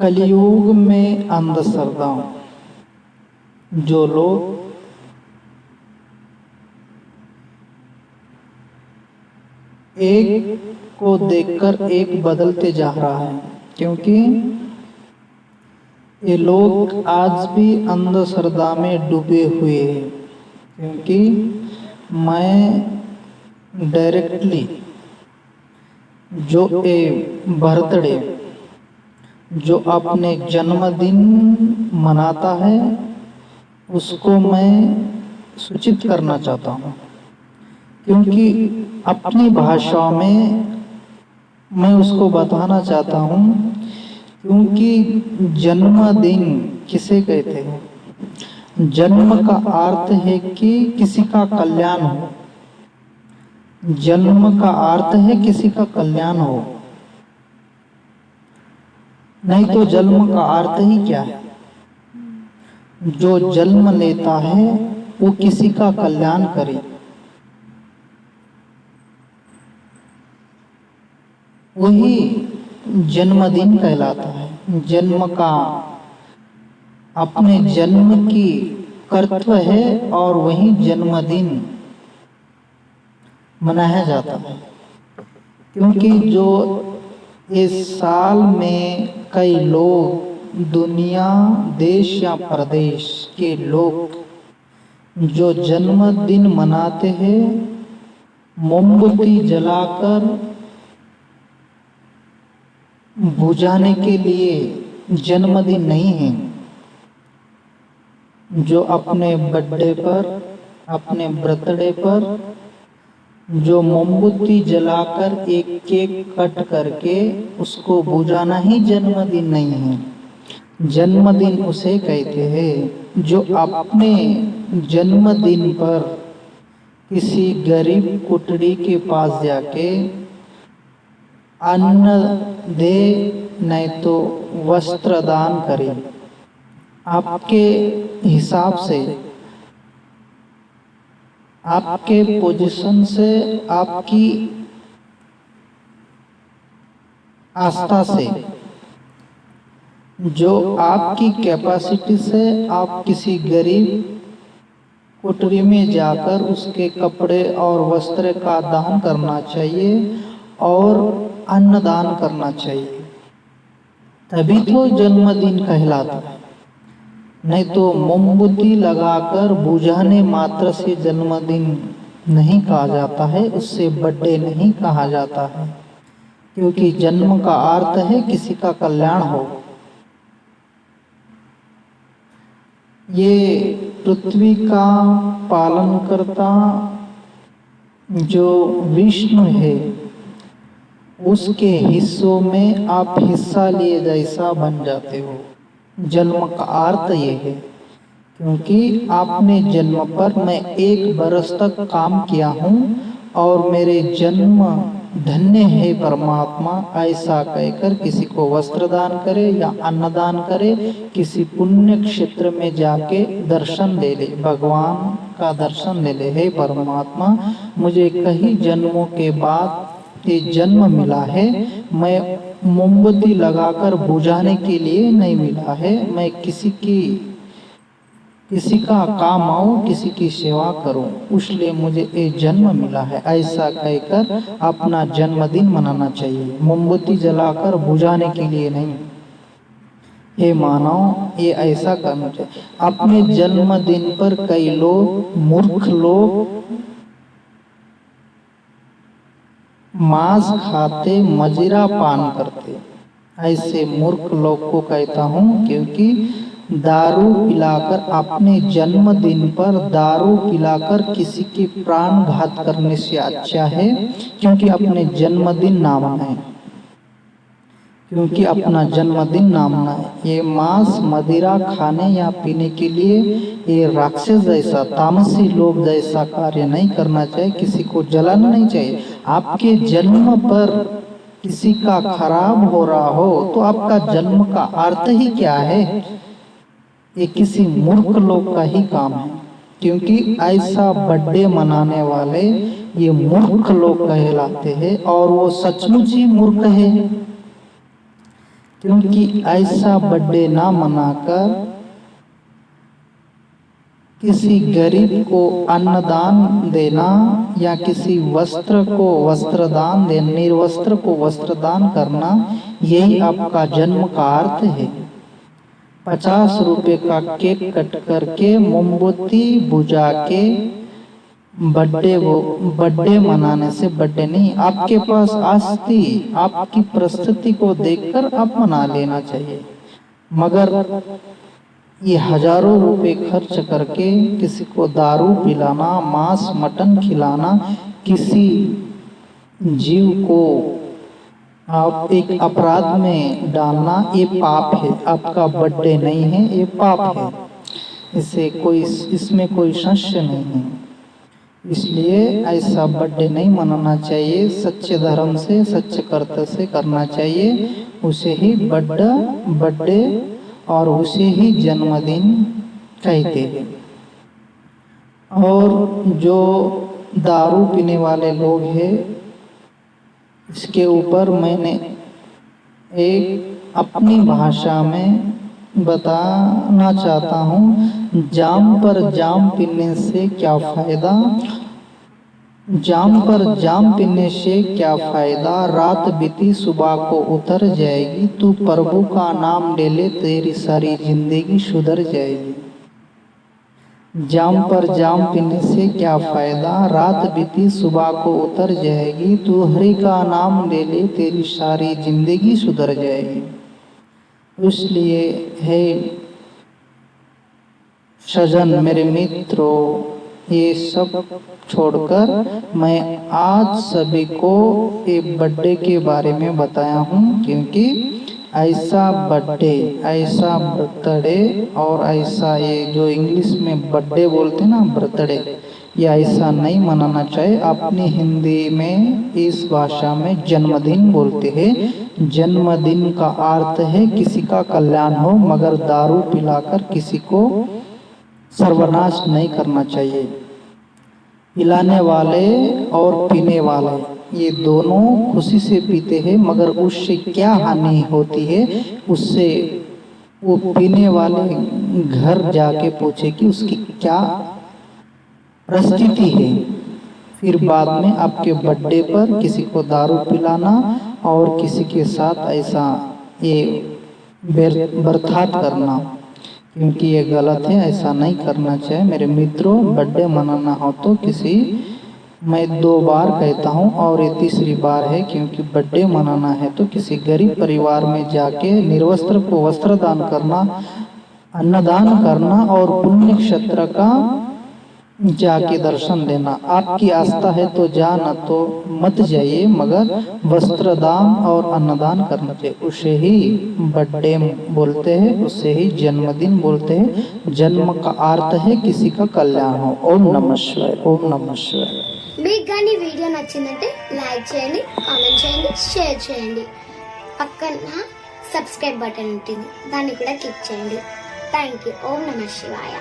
कलयुग में अंधश्रद्धा जो लोग एक को देखकर एक बदलते जा रहा है, क्योंकि ये लोग आज भी अंधश्रद्धा में डूबे हुए हैं। क्योंकि मैं डायरेक्टली जो बर्थडे जो अपने जन्मदिन मनाता है उसको मैं सूचित करना चाहता हूँ, क्योंकि अपनी भाषा में मैं उसको बताना चाहता हूँ। क्योंकि जन्मदिन किसे कहते हैं? जन्म का अर्थ है कि किसी का कल्याण हो। जन्म का अर्थ है किसी का कल्याण हो, नहीं तो जन्म का अर्थ ही क्या है? जो जन्म लेता है वो किसी का कल्याण करे, वही जन्मदिन कहलाता है। जन्म का अपने जन्म की कर्तव्य है और वही जन्मदिन मनाया जाता है। क्योंकि जो इस साल में कई लोग दुनिया देश या प्रदेश के लोग जो जन्मदिन मनाते हैं मोमबत्ती जलाकर बुझाने के लिए जन्मदिन नहीं है। जो अपने बर्थडे पर अपने बर्थडे पर जो मोमबत्ती जलाकर एक केक कट करके उसको बुझाना ही जन्मदिन नहीं है। जन्मदिन उसे कहते हैं जो अपने जन्मदिन पर किसी गरीब कुटड़ी के पास जाके अन्न दे, नहीं तो वस्त्र दान करे। आपके हिसाब से, आपके पोजीशन से, आपकी आस्था से, जो आपकी कैपेसिटी से आप किसी गरीब कुटरी में जाकर उसके कपड़े और वस्त्र का दान करना चाहिए और अन्नदान करना चाहिए, तभी तो जन्मदिन कहलाता है। नहीं तो मोमबत्ती लगाकर बुझाने मात्र से जन्मदिन नहीं कहा जाता है, उससे बर्थडे नहीं कहा जाता है। क्योंकि जन्म का अर्थ है किसी का कल्याण हो। ये पृथ्वी का पालन करता जो विष्णु है उसके हिस्सों में आप हिस्सा लिए जैसा बन जाते हो। जन्म का अर्थ ये है, क्योंकि आपने जन्म पर मैं 1 बरस तक काम किया हूँ और मेरे जन्म धन्य है परमात्मा, ऐसा कहकर किसी को वस्त्र दान करे या अन्नदान करे, किसी पुण्य क्षेत्र में जाके दर्शन ले ले, भगवान का दर्शन ले ले। हे परमात्मा, मुझे कई जन्मों के बाद ये जन्म मिला है, मैं मोमबत्ती लगाकर बुझाने के लिए नहीं मिला है, मैं किसी का काम आऊं, किसी की सेवा करूं, इसलिए मुझे ये जन्म मिला है। ऐसा कहकर अपना जन्मदिन मनाना चाहिए, मोमबत्ती जलाकर बुझाने के लिए नहीं। हे मानव, ये ऐसा करना चाहिए। अपने जन्मदिन पर कई लोग मूर्ख लोग मांस खाते, मदिरा पान करते, ऐसे मूर्ख लोग को कहता हूँ। क्योंकि दारू पिलाकर अपने जन्मदिन पर दारू पिलाकर किसी के प्राण घात करने से अच्छा है क्योंकि अपने जन्मदिन ना मनाए, क्योंकि अपना जन्मदिन ना मनाए। ये मांस मदिरा खाने या पीने के लिए ये राक्षस जैसा, तामसी लोग जैसा कार्य नहीं करना चाहिए। किसी को जलाना नहीं चाहिए। आपके जन्म पर किसी का खराब हो रहा हो तो आपका जन्म का अर्थ ही क्या है? ये किसी मूर्ख लोग का ही काम है, क्योंकि ऐसा बर्थडे मनाने वाले ये मूर्ख लोग कहलाते हैं और वो सचमुच ही मूर्ख है। क्योंकि ऐसा बर्थडे ना मनाकर किसी गरीब को अन्नदान देना या किसी वस्त्र को वस्त्रदान देना, निर्वस्त्र को वस्त्रदान करना, यही आपका जन्म का अर्थ है। 50 रुपए का केक कट करके मोमबत्ती बुझा के बर्थडे मनाने से बर्थडे नहीं। आपके पास आस्ती आपकी परिस्थिति को देखकर आप मना लेना चाहिए, मगर ये हजारों रुपए खर्च करके किसी को दारू पिलाना, मांस मटन खिलाना, किसी जीव को आप एक अपराध में डालना, ये पाप है। आपका बर्थडे नहीं है, ये पाप है। इसमें कोई संशय नहीं है। इसलिए ऐसा बर्थडे नहीं मनाना चाहिए। सच्चे धर्म से, सच्चे कर्तव्य से करना चाहिए। उसे ही बर्थडे और उसे ही जन्मदिन कहते हैं। और जो दारू पीने वाले लोग हैं, इसके ऊपर मैंने एक अपनी भाषा में बताना चाहता हूँ। जाम पर जाम पीने से क्या फायदा, जाम पर जाम पीने से क्या फायदा, रात बीती सुबह को उतर जाएगी, तू प्रभु का नाम ले ले तेरी सारी जिंदगी सुधर जाएगी। जाम पर जाम पीने से क्या फायदा, रात बीती सुबह को उतर जाएगी, तू हरि का नाम ले ले तेरी सारी जिंदगी सुधर जाएगी। इसलिए है सजन, मेरे मित्रों, ये सब छोड़कर मैं आज सभी को एक बर्थडे के बारे में बताया हूँ, क्योंकि ऐसा बर्थडे और ऐसा ये जो इंग्लिश में बर्थडे बोलते ना, बर्थडे, ये ऐसा नहीं मनाना चाहिए। अपनी हिंदी में इस भाषा में जन्मदिन बोलते हैं। जन्मदिन का अर्थ है किसी का कल्याण हो, मगर दारू पिलाकर किसी को सर्वनाश नहीं करना चाहिए। पिलाने वाले और पीने वाले ये दोनों खुशी से पीते हैं, मगर उससे क्या हानि होती है, उससे वो पीने वाले घर जाके पूछे कि उसकी क्या परिस्थिति है। फिर बाद में आपके बर्थडे पर किसी को दारू पिलाना और किसी के साथ ऐसा ये बर्ताव करना, क्योंकि ये गलत है, ऐसा नहीं करना चाहिए। मेरे मित्रों, बर्थडे मनाना हो तो किसी, मैं 2 बार कहता हूँ और ये तीसरी बार है, क्योंकि बर्थडे मनाना है तो किसी गरीब परिवार में जाके निर्वस्त्र को वस्त्र दान करना, अन्नदान करना और पुण्य क्षेत्र का जाके दर्शन लेना। आपकी आस्था है तो जाना, तो मत जाइए, मगर वस्त्र दान और अन्नदान करना चाहिए। उसे ही बर्थडे बोलते हैं, उसे ही जन्मदिन बोलते हैं। जन्म का अर्थ है किसी का कल्याण हो। ओम नमः शिवाय, ओम नमः शिवाय। మీకు కానీ వీడియో నచ్చిందంటే లైక్ చేయండి, కామెంట్ చేయండి, షేర్ చేయండి. పక్కన సబ్స్క్రైబ్ బటన్ ఉంటుంది, దాన్ని కూడా క్లిక్ చేయండి. Thank you. ఓం నమః శివాయ.